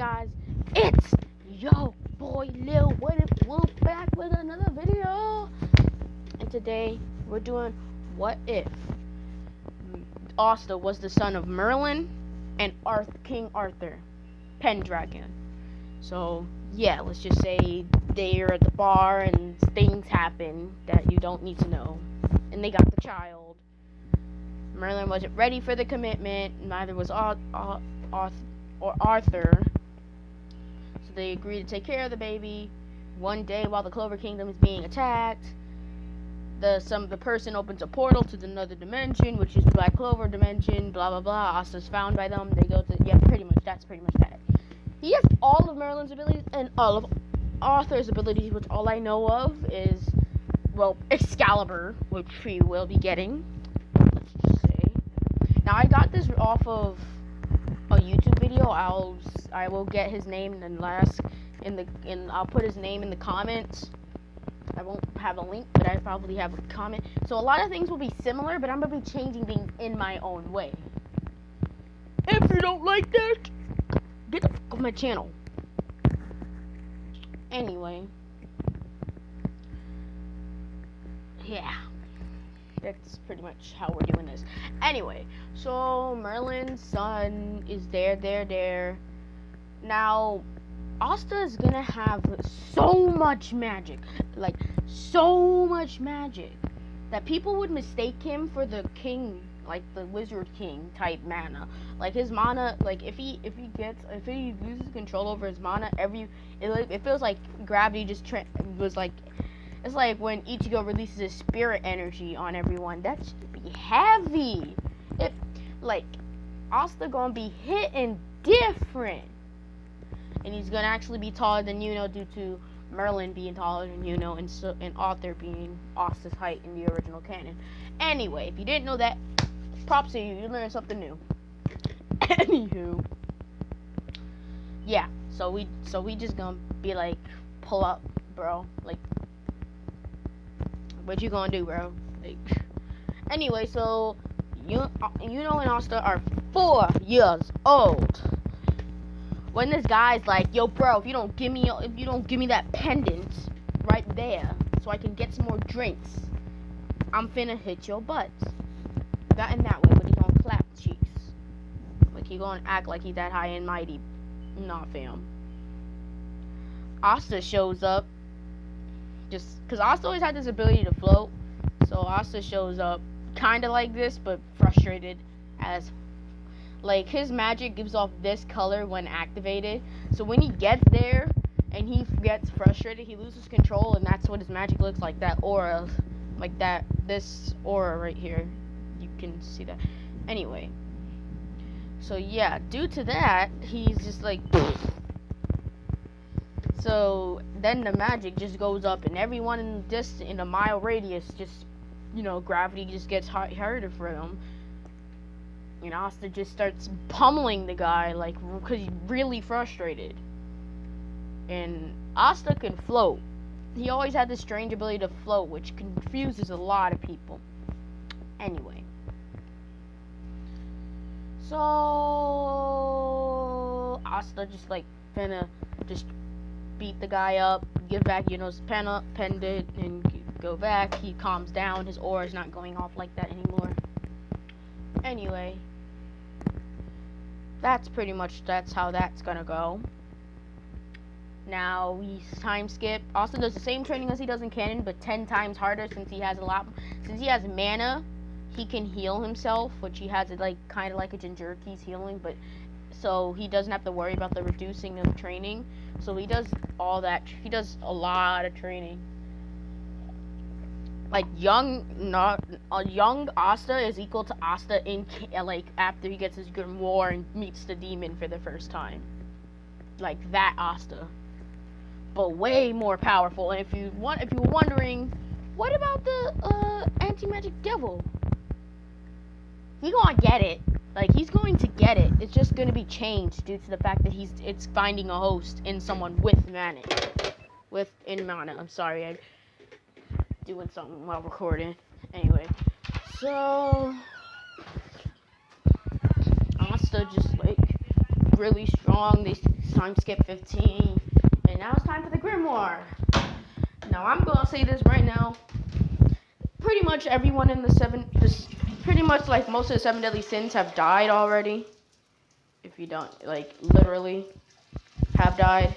guys? It's yo boy Lil Wolf back with another video. And today we're doing what if Asta was the son of Merlin and King Arthur, Pendragon. So yeah, let's just say they're at the bar and things happen that you don't need to know. And they got the child. Merlin wasn't ready for the commitment, neither was Arthur. So they agreed to take care of the baby. One day, while the Clover Kingdom is being attacked, the person opens a portal to another dimension, which is the Black Clover dimension. Blah blah blah. Asta's found by them. They go to That's pretty much that. He has all of Merlin's abilities and all of Arthur's abilities, which all I know of is Excalibur, which we will be getting. Let's just say. Now I got this off of a YouTube video. I will get his name I'll put his name in the comments. I won't have a link, but I probably have a comment. So a lot of things will be similar, but I'm gonna be changing things in my own way. If you don't like that, get the fuck off my channel. Anyway, yeah. That's pretty much how we're doing this. Anyway, so Merlin's son is there. Now, Asta is gonna have so much magic, that people would mistake him for the king, like the Wizard King type mana. Like his mana, like if he loses control over his mana, it feels like gravity just was like. It's like when Ichigo releases his spirit energy on everyone. That should be heavy. Asta gonna be hitting different. And he's gonna actually be taller than Yuno due to Merlin being taller than Yuno and Arthur being Asta's height in the original canon. Anyway, if you didn't know that, props to you. You learned something new. Anywho. Yeah, so we just gonna be like, pull up, bro. Like, what you gonna do, bro? Like, anyway, so Yuno and Asta are 4 years old. When this guy's like, yo, bro, if you don't give me that pendant right there, so I can get some more drinks, I'm finna hit your butt. Not in that way, but he gonna clap cheeks. Like he gonna act like he's that high and mighty. Nah, fam. Asta shows up. Just because Asta always had this ability to float, so Asta shows up kind of like this, but frustrated, as like his magic gives off this color when activated. So when he gets there and he gets frustrated, he loses control, and that's what his magic looks like. That aura, like that, this aura right here, you can see that. Anyway, so yeah, due to that, he's just like. So then the magic just goes up, and everyone in a mile radius just, gravity just gets harder for them. And Asta just starts pummeling the guy, because he's really frustrated. And Asta can float. He always had this strange ability to float, which confuses a lot of people. Anyway. So Asta just finna just beat the guy up, give back Yuno's pendant, and go back. He calms down. His aura is not going off like that anymore. Anyway, that's how that's gonna go. Now we time skip. Also does the same training as he does in canon, but 10 times harder since he has mana. He can heal himself, which he has kind of like a Jinchuriki's healing, but so he doesn't have to worry about the reducing of training. So he does all that. He does a lot of training. Young Asta is equal to Asta in after he gets his grimoire and meets the demon for the first time. Like that Asta, but way more powerful. And if you were wondering, what about the anti-magic devil? He gonna get it. He's going to get it. It's just going to be changed due to the fact that it's finding a host in someone with mana. I'm sorry, I'm doing something while recording. Anyway, so Asta just really strong. They time skip 15. And now it's time for the grimoire. Now I'm gonna say this right now. Pretty much everyone in pretty much like most of the 7 deadly sins have died already. If you don't, like, literally have died.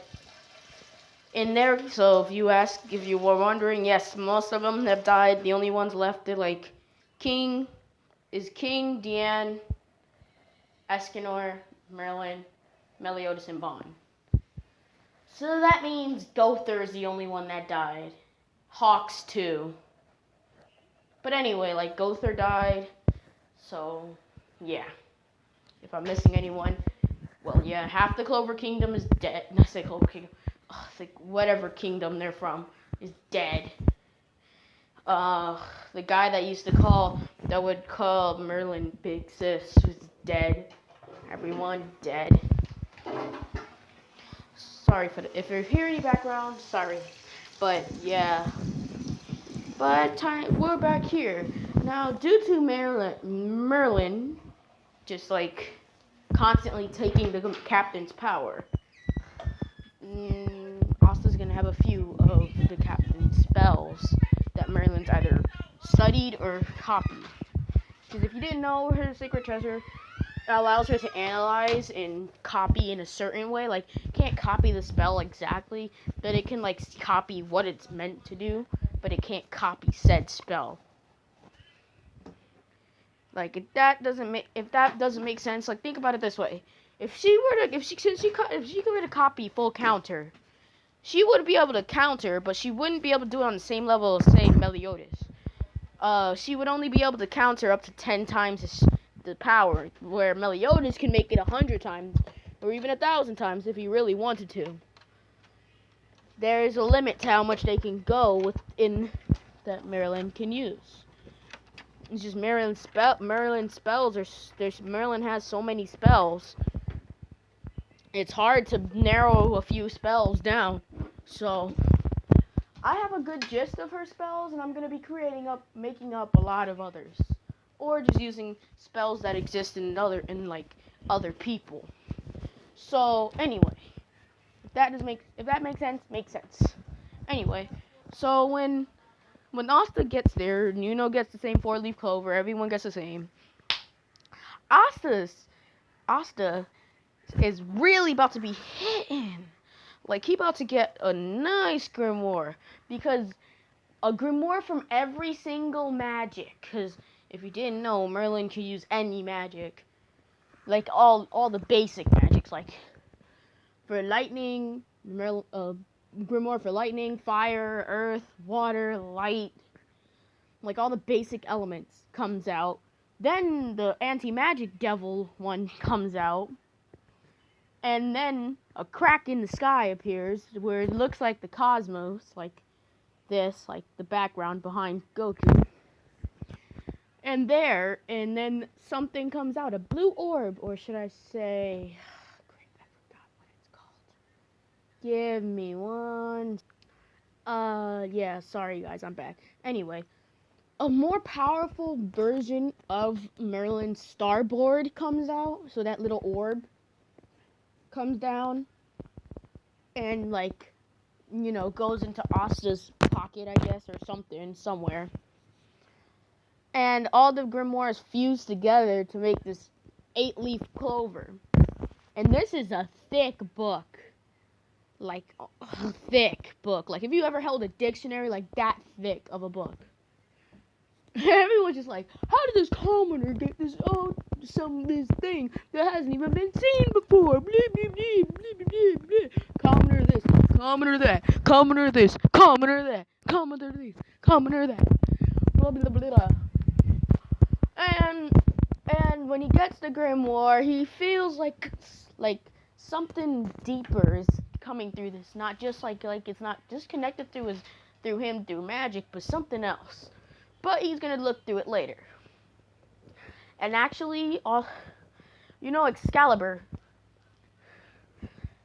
In there, so if you were wondering, yes, most of them have died. The only ones left are like King, Deanne, Escanor, Merlin, Meliodas, and Vaughn. So that means Gother is the only one that died. Hawks too. But anyway, like, Gother died. So yeah. If I'm missing anyone, well, yeah, half the Clover Kingdom is dead. I say Clover Kingdom. It's like whatever kingdom they're from is dead. The guy that would call Merlin Big Sis was dead. Everyone dead. Sorry if you hear any background, sorry. But yeah. But we're back here. Now, due to Merlin just like constantly taking the captain's power, Asta's gonna have a few of the captain's spells that Merlin's either studied or copied. Because if you didn't know, her sacred treasure allows her to analyze and copy in a certain way. Like, can't copy the spell exactly, but it can like copy what it's meant to do, but it can't copy said spell. Like, if that doesn't make sense, like, think about it this way: if she could copy full counter, she would be able to counter, but she wouldn't be able to do it on the same level as, say, Meliodas. She would only be able to counter up to 10 times the power, where Meliodas can make it 100 times, or even 1,000 times if he really wanted to. There is a limit to how much they can go within that Merlin can use. It's just Merlin spells Merlin has so many spells. It's hard to narrow a few spells down. So I have a good gist of her spells, and I'm gonna be making up a lot of others, or just using spells that exist in other people. So anyway, if that makes sense. Anyway, so when Asta gets there, Nuno gets the same 4-leaf clover. Everyone gets the same. Asta is really about to be hitting. Like, he about to get a nice grimoire, because a grimoire from every single magic. Because if you didn't know, Merlin could use any magic, like all the basic magics. Like for lightning, grimoire for lightning, fire, earth, water, light. Like all the basic elements comes out. Then the anti-magic devil one comes out. And then a crack in the sky appears where it looks like the cosmos, like this, like the background behind Goku. And then something comes out, a blue orb, or should I say, I forgot what it's called. Give me one. Yeah, sorry guys, I'm back. Anyway, a more powerful version of Merlin's starboard comes out, so that little orb comes down and, like, you know, goes into Asta's pocket, I guess, or something, somewhere. And all the grimoires fuse together to make this 8-leaf clover. And this is a thick book. Like, a thick book. Like, if you ever held a dictionary, like, that thick of a book. Everyone's just like, how did this commoner get this thing that hasn't even been seen before? Blah, blah, blah, blah, blah, blah. Commoner this, commoner that, commoner this, commoner that, commoner this, commoner that. Blah, blah, blah, blah. And when he gets the grimoire, he feels like something deeper is coming through this. Not just like it's not just connected through him through magic, but something else. But he's gonna look through it later. And actually, you know, Excalibur.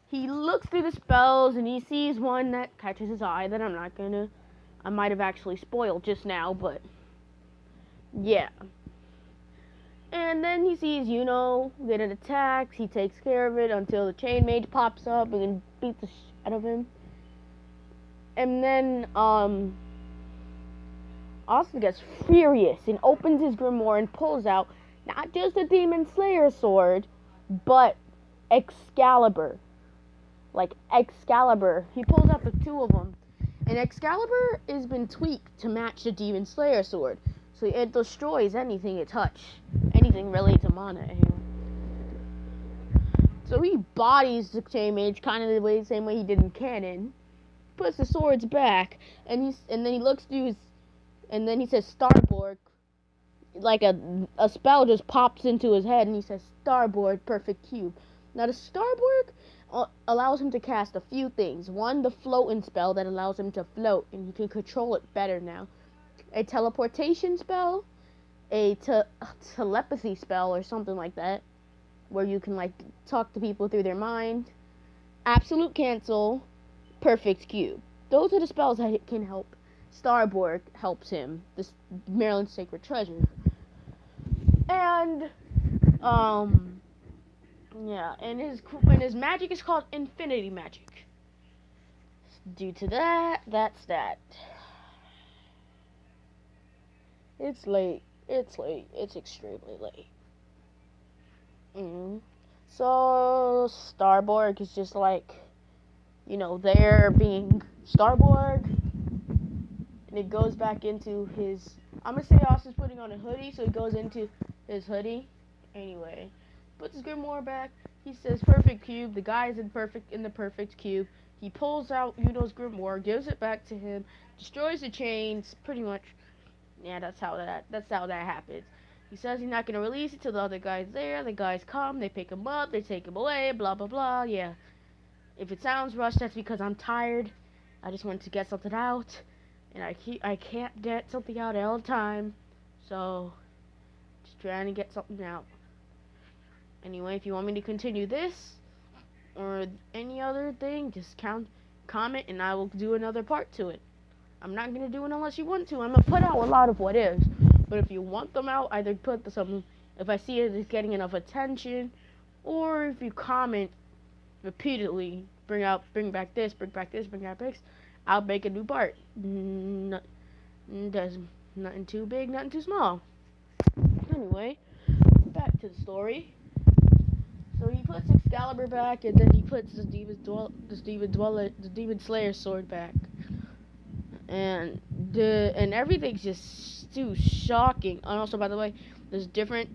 He looks through the spells and he sees one that catches his eye that I might have actually spoiled just now, but yeah. And then he sees get an attack. He takes care of it until the chain mage pops up and beats the shit out of him. And then Asta gets furious and opens his grimoire and pulls out not just a Demon Slayer sword, but Excalibur. Like Excalibur. He pulls out the two of them. And Excalibur has been tweaked to match the Demon Slayer sword. So it destroys anything it touches. Anything related to mana. So he bodies the chain mage kind of the same way he did in canon. Puts the swords back, and then he looks through his, and then he says Starboard, like a spell just pops into his head, and he says Starboard Perfect Cube. Now the Starboard allows him to cast a few things. One, the floating spell that allows him to float, and he can control it better now. A teleportation spell, a telepathy spell or something like that, where you can like talk to people through their mind. Absolute cancel. Perfect cube. Those are the spells that can help. Starboard helps him. This Merlin's sacred treasure. And and his magic is called infinity magic. Due to that, that's that. It's late. It's extremely late. So Starboard is just like, there being Starboard, and it goes back into his. I'm gonna say Austin's putting on a hoodie, so it goes into his hoodie. Anyway, puts his grimoire back. He says perfect cube. The guy's in the perfect cube. He pulls out Yuno's grimoire, gives it back to him, destroys the chains. Pretty much, yeah. That's how that happens. He says he's not gonna release it till the other guy's there. The guys come, they pick him up, they take him away. Blah blah blah. Yeah. If it sounds rushed, that's because I'm tired. I just wanted to get something out, and I can't get something out all the time, so just trying to get something out. Anyway, if you want me to continue this or any other thing, just comment, and I will do another part to it. I'm not gonna do it unless you want to. I'm gonna put out a lot of what is, but if you want them out, either put something. If I see it is getting enough attention, or if you comment repeatedly, bring back this, I'll make a new part. Nothing too big, nothing too small. Anyway, back to the story. So he puts Excalibur back, and then he puts the Demon Slayer sword back, and everything's just too shocking. And also, by the way, there's different.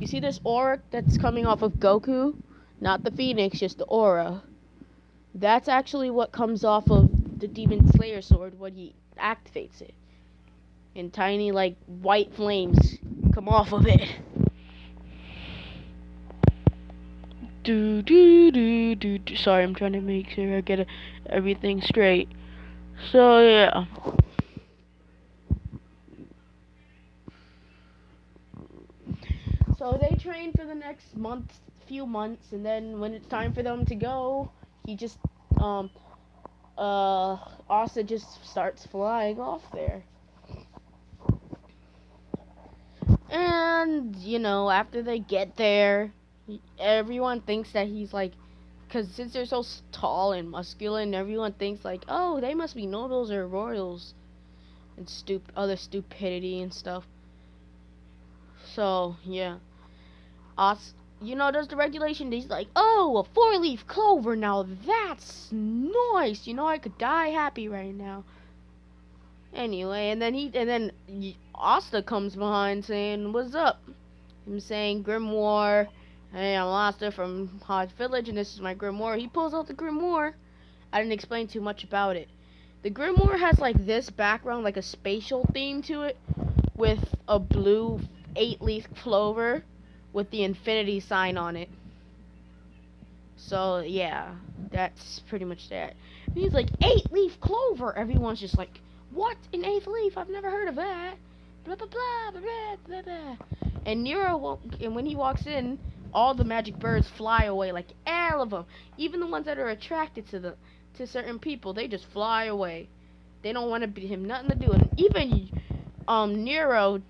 You see this aura that's coming off of Goku? Not the Phoenix, just the aura. That's actually what comes off of the Demon Slayer sword when he activates it. And tiny, like, white flames come off of it. Sorry, I'm trying to make sure I get everything straight. So, yeah. So they train for the next few months, and then when it's time for them to go, he just Asta just starts flying off there. And after they get there, everyone thinks that he's like, because since they're so tall and muscular, and everyone thinks like, oh, they must be nobles or royals, and other stupidity and stuff. So yeah, does the regulation. He's like, oh, a 4-leaf clover. Now that's nice. I could die happy right now. Anyway, and then Asta comes behind saying, what's up? I'm saying grimoire. Hey, I'm Asta from Hodge Village, and this is my grimoire. He pulls out the grimoire. I didn't explain too much about it. The grimoire has like this background, like a spatial theme to it, with a blue 8-leaf clover with the infinity sign on it. So yeah, that's pretty much that. And he's like, 8-leaf clover. Everyone's just like, what? An 8th leaf? I've never heard of that. Blah blah blah blah blah blah. And and when he walks in, all the magic birds fly away, like all of them. Even the ones that are attracted to certain people, they just fly away. They don't want to be him nothing to do. And even Nero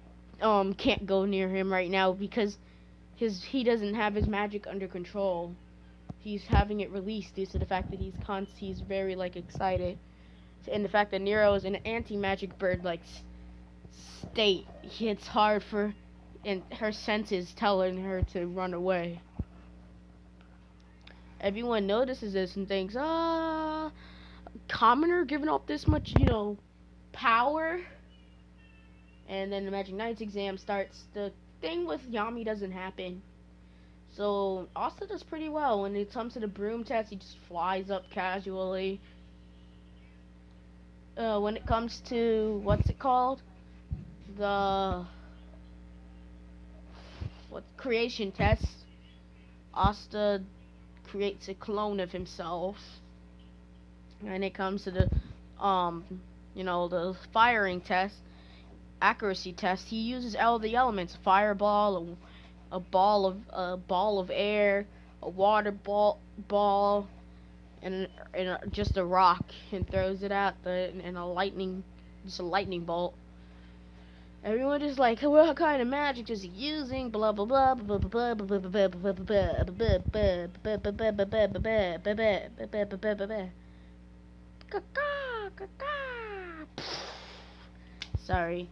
can't go near him right now because he doesn't have his magic under control. He's having it released due to the fact that he's very like excited, and the fact that Nero is an anti-magic bird like state. It's hard for, and her senses telling her to run away. Everyone notices this and thinks, commoner giving off this much, power. And then the Magic Knights exam starts. The thing with Yami doesn't happen. So Asta does pretty well. When it comes to the broom test, he just flies up casually. When it comes to, what's it called? The creation test, Asta creates a clone of himself. And it comes to the the firing test, accuracy test, he uses all the elements: fireball, a ball of air, a water ball, and just a rock, and throws it at a lightning bolt. Everyone is like, what kind of magic is he using? Blah blah blah blah blah blah blah blah blah blah blah. Sorry,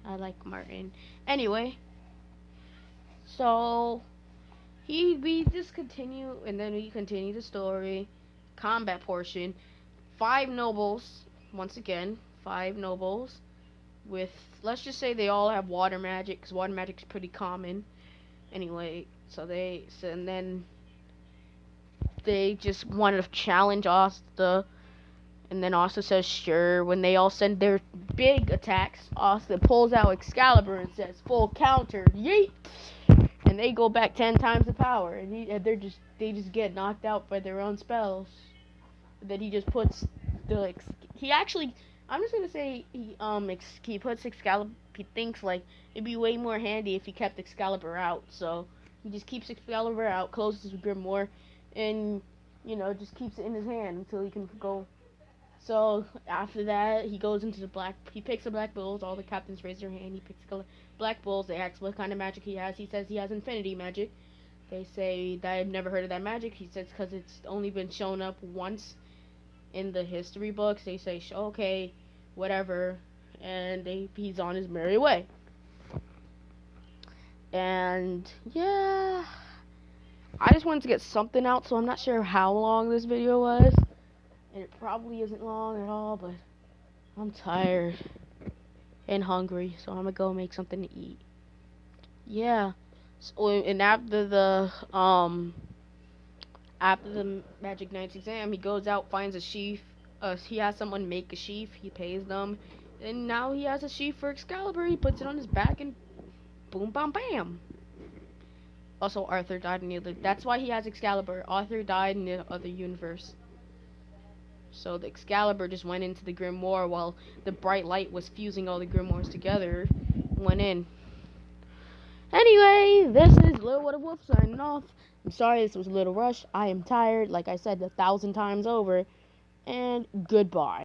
I like Martin. Anyway, so we just continue, and then we continue the story. Combat portion. 5 nobles, once again, 5 nobles with, let's just say they all have water magic, because water magic is pretty common. Anyway, and then they just want to challenge Asta, and then Asta says sure. When they all send their big attacks, Asta pulls out Excalibur and says full counter, yeet, and they go back 10 times the power, and they just get knocked out by their own spells. That he just puts I'm just gonna say he puts Excalibur. He thinks like it'd be way more handy if he kept Excalibur out, so he just keeps Excalibur out, closes his grimoire, and just keeps it in his hand until he can go. So after that, he goes into he picks the black bulls. All the captains raise their hand. He picks the black bulls. They ask what kind of magic he has. He says he has infinity magic. They say that I've never heard of that magic. He says because it's only been shown up once in the history books. They say okay, whatever, and he's on his merry way. And yeah, I just wanted to get something out, so I'm not sure how long this video was, and it probably isn't long at all, but I'm tired and hungry, so I'm gonna go make something to eat. Yeah. So, and after the Magic Knight's exam, he goes out, finds a sheaf. He has someone make a sheaf. He pays them, and now he has a sheaf for Excalibur. He puts it on his back, and boom, bam, bam. Also, Arthur died in the other. That's why he has Excalibur. Arthur died in the other universe. So the Excalibur just went into the grimoire while the bright light was fusing all the grimoires together. Went in. Anyway, this is Little What a Wolf signing off. I'm sorry this was a little rushed. I am tired, like I said 1,000 times over. And goodbye.